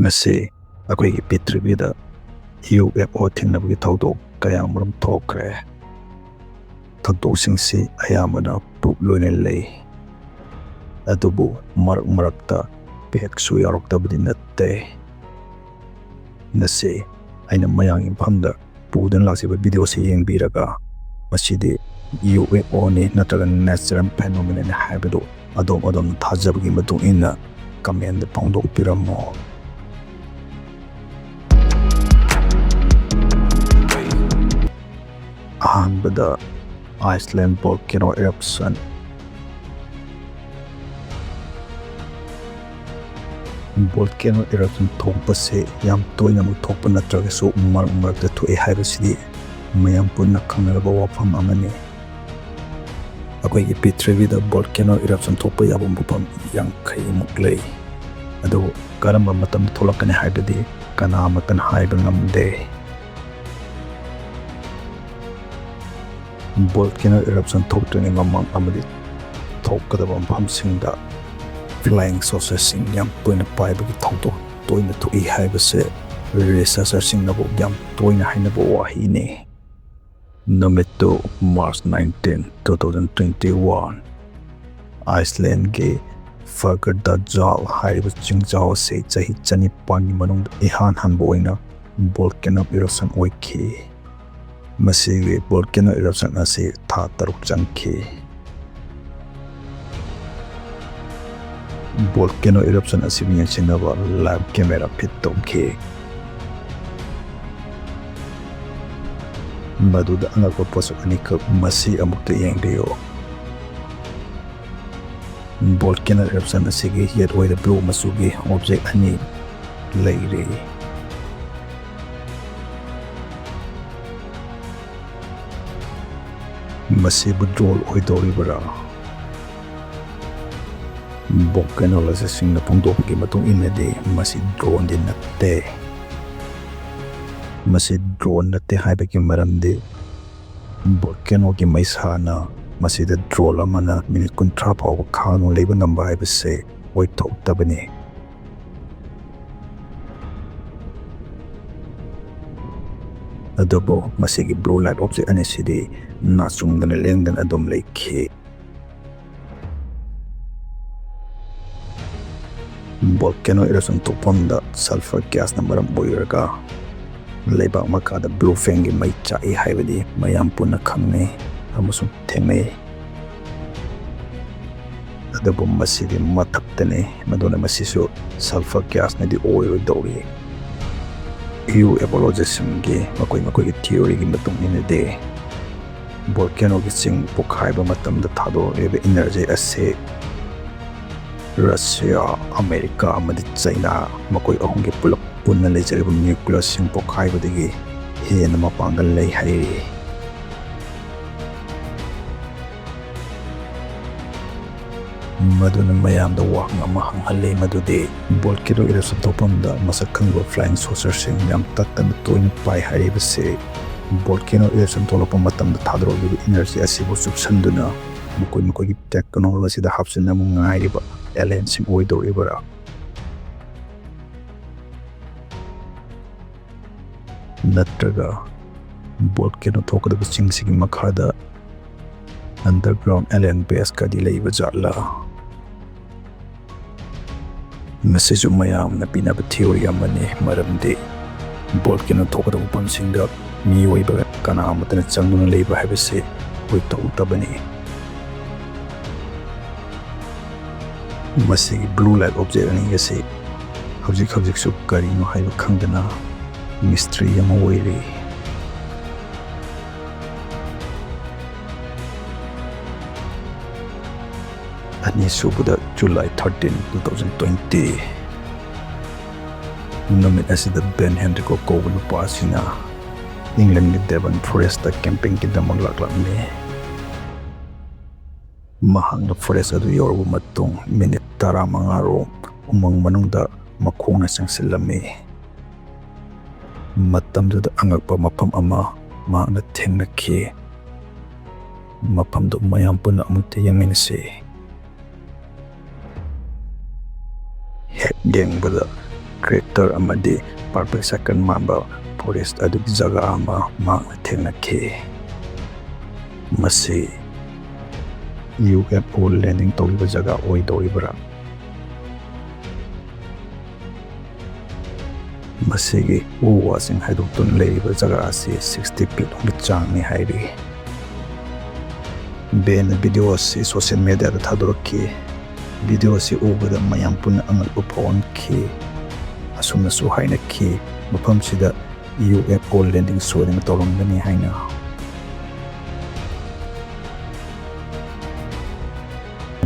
Ngasi akoigi Pitribida UFO thingnabagi thawdok kayamaram thokre. Thawdoksingsi ayamana pukloina lei. Adubu marak-marakta peksu yaroktabadi natte. Ngasi aina mayang imhamda pudan laksiba video si yengbiraga masidi UFO ni nattraga natural phenomenon haibadu adom thajabagi matung inna comment phongdokpiramo. Ahanbada Iceland volcano eruption. Volcano eruption thokpase yam toina mu thokpa nattraga so marak-marakta thoe haibasidi mayam punna khangnaraba wafam amani. Akoigi Pitribida volcano eruption thokpa yaba mafam yankai muk lei. Adu karamba matamda tholakani haibadi kana amatan haiba ngamde. Volcano eruption thoktrani mamang amadi thokadaba mafamsingda flying saucers yam toina paibagi thawdok toina thoi haibase researchers nabu yam toina hainaba wahine. Namittu March 19, 2021 Iceland ge Fagardadjal haiba chingjaw se chahi chanipan manung ihan hanba oina volcano eruption oiki. Masigi volcano eruption ase tha taruk changki. Volcano eruption asibnya chinaba live camera fit tongki. Maduda angakwa pasok anikak masi amukta yengbiyo. Volcano eruption asigi yet oida blue masugi object ani leiri. Masibu drone oidoribara. Volcano lasasing na pongdokgi matung inadi masi drone din natte. Masi drone natte haibagi maramdi volcano gi maisana masida drone amana minute kuntra pawa khano leiba ngamba haibase oithoktabani. Adobo masigi blue light object anisidi nasungdana lengdan adom leikhi. Volcano eruption topanda sulfur gas na maram boiraga leibak makada blue fengi mai chai haibadi mayam punna khangne amasung thengnei. Adobo masidi mathaktane madona masisu sulfur gas na di oil dori. UFOlogism gi makoi theory gi matung inade volcano gi sing pokhaiba matamda thadoreba energy ase Russia, America amadi China makoi ahongi pulak punna lejariba nuclear sing pokhaibadagi hena mapangal lei hairi. Maduna mayamda wakang ama hanghalei madudi volcano eruption topamda masakhanba flying saucers yam tattana toina pai haibase volcano eruption tolapa matamda thadorgiba energy asibu subsanduna makoi technology da hapsina mungairiba aliens sing oidoribara. Nattraga volcano thokadaba chingsigi makhada underground alien base kadi leiba jatla. Masisu mayam na pinaba theory amani maramdi volcano thokadaba pamsingda miyoiba kana amatana changduna leiba haibase oithoktabani. Masigi blue light object ani gasi hawjik su karino haiba khangdana mystery ama oiri. Ani subuda July 13, 2020 namit asida Ben Henrico Kogulu pasina England ni Devon Forest camping kita maglaklakni. Mahang na forest adu yorbu matung minute tara mangaro umang manungda makhong na siyang silami. Matamda angakpa mapam ama mahang na thengnaki. Mapamdo mayam puna amunti yanginsi. Hek geng bada crater amadi perfect second mamba forest adugi jaga ama makna thengnakhi. Masi UFO landing tawriba jaga oidoribra. Masigi uwasing haidokton leiba jaga asi 60 feet ongi changni hairi. Ben video si social media da thadorki. Video si ubada mayam puna angal upon ki. Asumna su haina ki. Mapam sida UFO landing soaring tawrongani haina.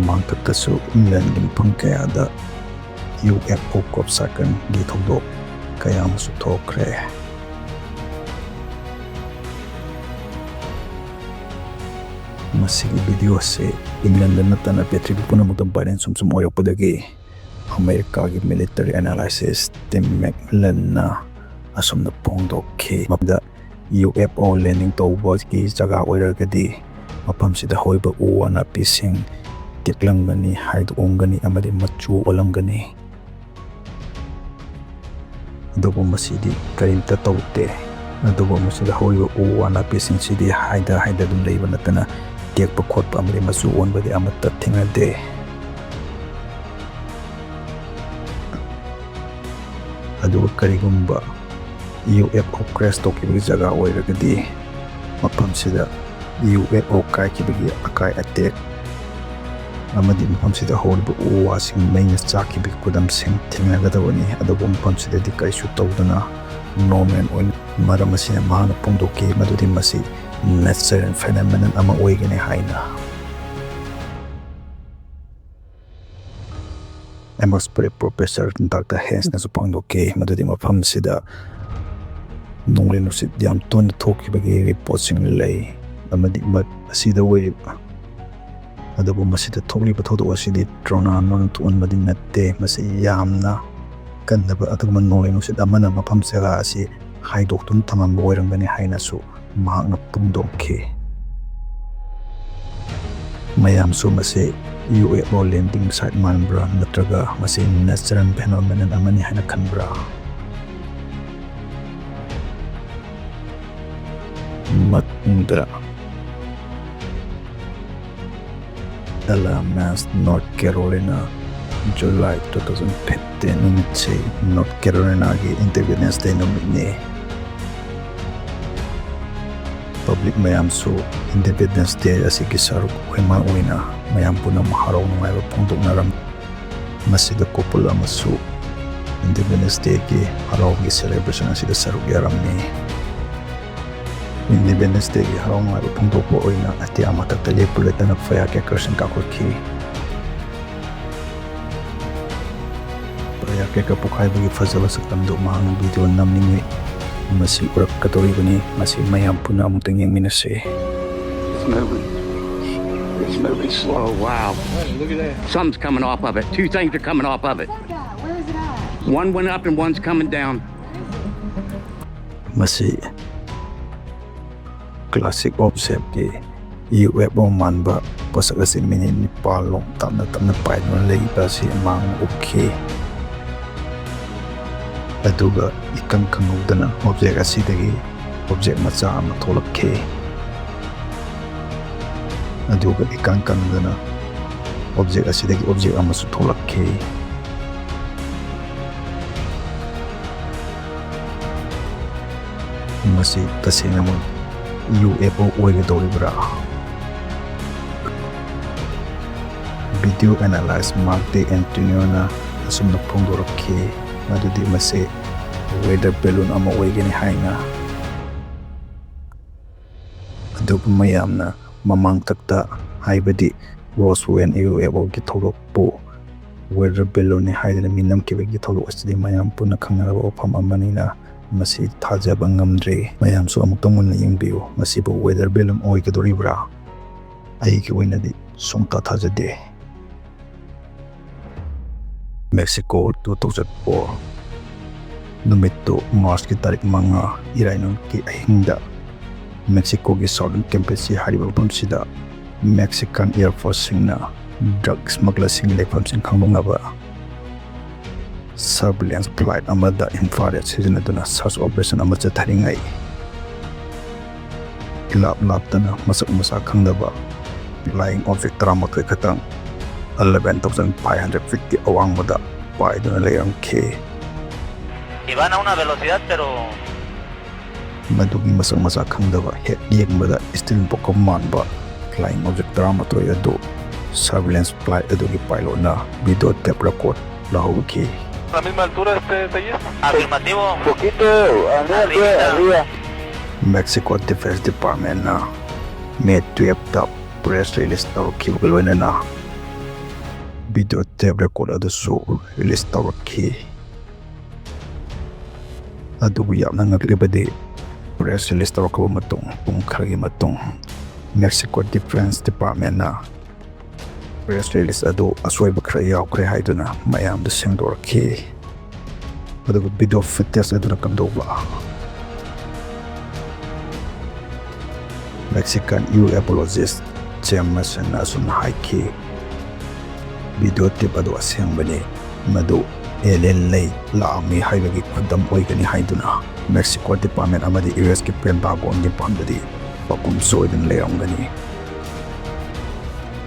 Mangtaktasu landing pangkayada UFO crop second githogdok kaya musu thokre. Masigi video se England na tana petri puna mutam paren sumsum oyokpadagi America gi military analysis Tim Macmillan na asumna pongdokki mapda UFO landing tawba ki jaga oiragadi mapam sida hoiba uwana pising tiklangani haidongani amadi machu olangani. Adubo masidi karinta tawte adubo masida hoiba uwana pising sidi haida dum leiba natana tekpa khotpa amadi machu onbadi amatta thingade. Adubo karigumba UFO crash tokibi jaga oiragadi mapam sida UFO kaikibigi akai attack amadi mapam sida holba uwasing maina chakibig kudamsing thingagadawani adubo mapam sida di kaisu tawdana norman on maramasina mahana pongdoki madudi masi natural phenomenon ama oigani haina. Emerspray Professor Dr. Hens na pongdoki madudi mapam sida nonglin nusit yam ton thokibagi reportsing lay amadi mat asida way adubo masida thokliba thodo asidi drona non tuan madin natte masi yamna kanaba atugman nonglin nusit amana mapam sega asi haidoktun tamam boirangani haina su mahakna pungdokki. Mayam su masi UFO landing site manbra nattraga masi natural phenomenon amani haina khanbra. Matundra Alabama, North Carolina, July 2015 numitse North Carolina gi Independence Day numitne public mayam su Independence Day asigi saruk wema oina mayam puna maharaw nungayba pungdoknaram masida kopula masu Independence Day gi haraw gi celebration asida saruk yaramni. Independence Day gi haraw nungayba pungdokpo oina ati amatakta lepuleta na firecrackers ang kakurki. Firecracker pukaybagi fazaba saktamdo mahang video namningi masi urak katoribani masi mayam puna amutang yang minase. It's moving slow. Wow. Look at that. Something's coming off of it. Two things are coming off of it. Where is it at? One went up and one's coming down. Masi classic observe ki UFO manba pasakasi mini nipalong tamna paid mo lagi si amang okay. Aduga ikang kangawda na object asidagi object macha ama tholakhe. Aduga ikang kangawda na object asidagi object ama su tholakhe. Masi tasena mo UFO oigadoribra. Video analyze Mark de Antonio na asumna pongdorokhe madudi masi weather balloon ama oigani haina. Adubo mayam na mamang takta haibadi Roswell UFO gi thorokpo weather balloon ni haidana minam kibagi thorok asidi mayam puna khangaraba ofam amanina masi thajaba ngamdre mayam su amuktang muna yengbiu masibu weather balloon oigadoribra aigi oinadi songta thajade. Mexico 2004 numito March ki tarik manga irainon ki ahingda Mexico ki southern campus hariba pamsida Mexican Air Force singna drug smuggler sing lepham sing khangbongaba surveillance flight amada infrared sizinaduna search operation ama chatharingai ilap laptana masak masa khangdaba flying object taramatoi khatang 11,500 feet ki awangmada paiduna layamkhi iban a una velocidad pero madugi masak masa khangdaba hek yengmada still bokom manba flying object taramatoi adu surveillance flight adugi pilot na video tape record lahogki ¿A la misma altura Telles? afirmativo. Poquito, arriba. Mexico Defense Department na May 12 ta press release tawrki loina na video tape record adu su release tawrki adugu yamna ngaglibadi press release tawrkaba matung pung kharagi matung Mexico Defense Department na press release adu aswaiba khara yaukre haiduna mayam da sengdorki adugu video footage aduna kamdoba Mexican UFOlogist Jameson asun haiki video tip adu asengbani madu alien lay laami haibagi khudam oigani haiduna Mexico Department amadi US ki Pentagon ni pandadi pakum soidin layamgani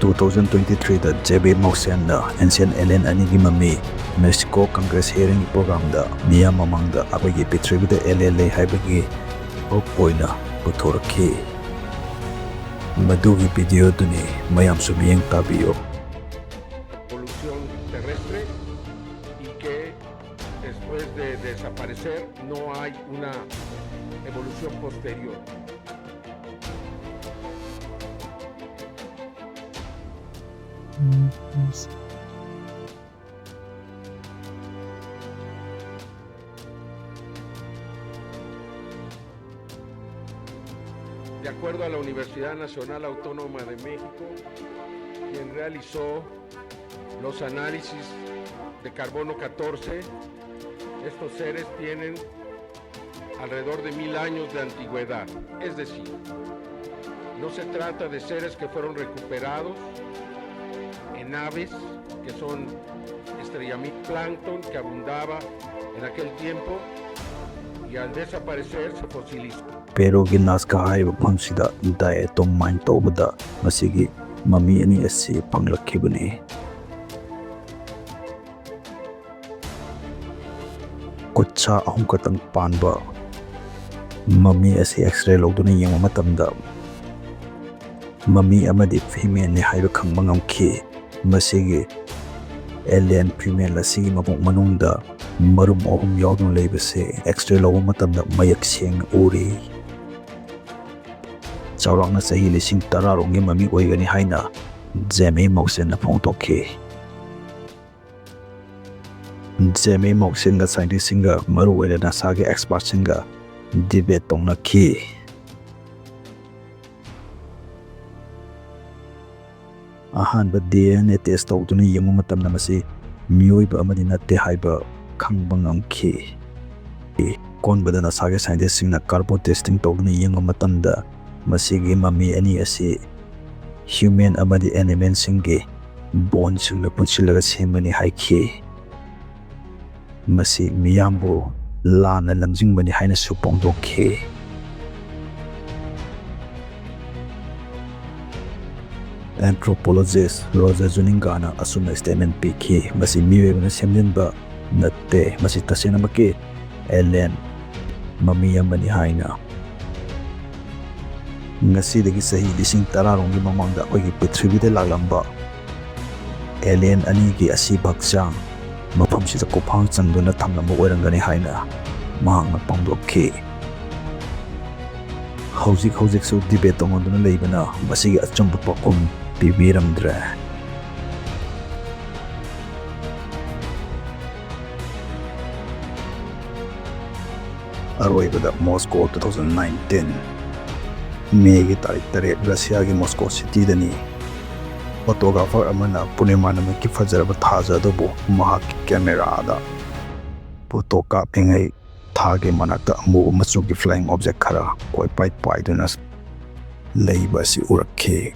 2023 da JB Mausen na ancient alien anigi mami Mexico Congress hearing program da miya mamangda abagi pitribi da alien lay haibagi oina puthorki madugi video duni mayam sumiyeng tabiyo Evolución terrestre y que después de desaparecer no hay una evolución posterior. De acuerdo a la Universidad Nacional Autónoma de México, quien realizó los análisis de carbono 14, estos seres tienen alrededor de 1000 años de antigüedad. Es decir, no se trata de seres que fueron recuperados en naves que son estrellamiento plancton que abundaba en aquel tiempo y al desaparecer se fosilizó. pero ginas ka haiba phamsida diet to mind to bada masigi mami ani asi panglakhibani kutcha ahum katang panba mami asi x-ray loduna yeng matamda mami amadi female ni haiba khangba ngamkhi masigi alien female asigi mabuk manungda marum ahum yawdun leibase x-ray lobo matamda mayak seng uri chawrangna sahi lising tararongi mami oigani haina Jamie Mausen na phongtokhi Jamie Mausen ga scientist singa maru wele na sage expert singa debate tongna-khi ahanba DNA test tawduna yengu matamna masi mioiba amadi natte haiba khangba ngamkhi konbada na sage scientist singna carbon testing tawduna yengu matamda masigi mami ani asi human amadi animal singe bone singla punsilaga semani haikhi masi miyambo lana langjingbani haina supongdokhi anthropologist Roger Zuningana asumna statement pikhi masi miwebna semjinba natte masi tasena maki alien mami amani haina ngasidagi sahi lising tararongi mamangda akoigi prithivida laglamba alien anigi asi bhakchang maphamsida kophang chanduna thamlamba oirangani haina mahangna pangdokhi hojik su debate tongonduna leibana masigi achamba pakum pibiramdra aroibada Moscow 2019 May tarik tarik Russia ki Moscow city dani photographer amana Pune manam ki fajaraba thaja dobo mahak camera da photo ka pengai thage manakta amu machu ki flying object khara koi pai duna leiba si urakhe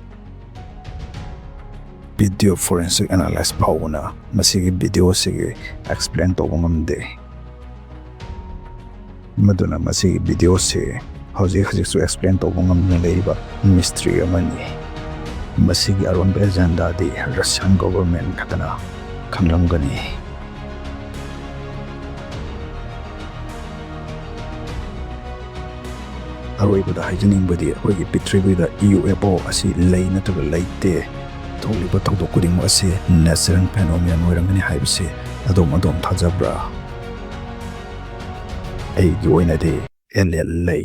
video forensic analysis ꯐꯥꯎꯕꯅ ꯃꯁꯤꯒꯤ ꯚꯤꯗꯤꯑꯣꯁꯤꯒꯤ explain ꯇꯧꯕ ꯉꯝꯗꯦ ꯃꯗꯨꯅ ꯃꯁꯤꯒꯤ ꯚꯤꯗꯤꯑꯣꯁꯤ ꯍꯧꯖꯤꯛꯁꯨ explain ꯇꯧꯕ ꯉꯝꯗꯅ ꯂꯩꯔꯤꯕ ꯃꯤꯁꯇ꯭ꯔꯤ ꯑꯃꯅꯤ ꯃꯁꯤꯒꯤ ꯑꯔꯣꯟꯕ ꯑꯦꯖꯦꯟꯗꯥꯗꯤ ꯔꯁꯤꯌꯥꯟ ꯒꯣꯚꯔꯟꯃꯦꯟꯠ ꯈꯛꯇꯅ ꯈꯪꯂꯝꯒꯅꯤ ꯑꯔꯣꯏꯕꯗ ꯍꯥꯏꯖꯅꯤꯡꯕꯗꯤ ꯑꯩꯈꯣꯏꯒꯤ ꯄ꯭ꯔꯤꯊꯤꯕꯤꯗ UFO ꯑꯁꯤ ꯂꯩ ꯅꯠꯇ꯭ꯔꯒ ꯂꯩꯇꯦ ꯊꯣꯛꯂꯤꯕ ꯊꯧꯗꯣꯛ ꯈꯨꯗꯤꯡꯃꯛ ꯑꯁꯤ ꯅꯦꯆꯔꯦꯜ ꯐꯦꯅꯣꯃꯦꯅꯟ ꯑꯣꯏꯔꯝꯒꯅꯤ ꯍꯥꯏꯕꯁꯤ ꯑꯗꯣꯝ ꯊꯥꯖꯕ꯭ꯔꯥ? ꯑꯩꯒꯤ ꯑꯣꯏꯅꯗꯤ ꯑꯦꯂꯤꯌꯟ ꯂꯩ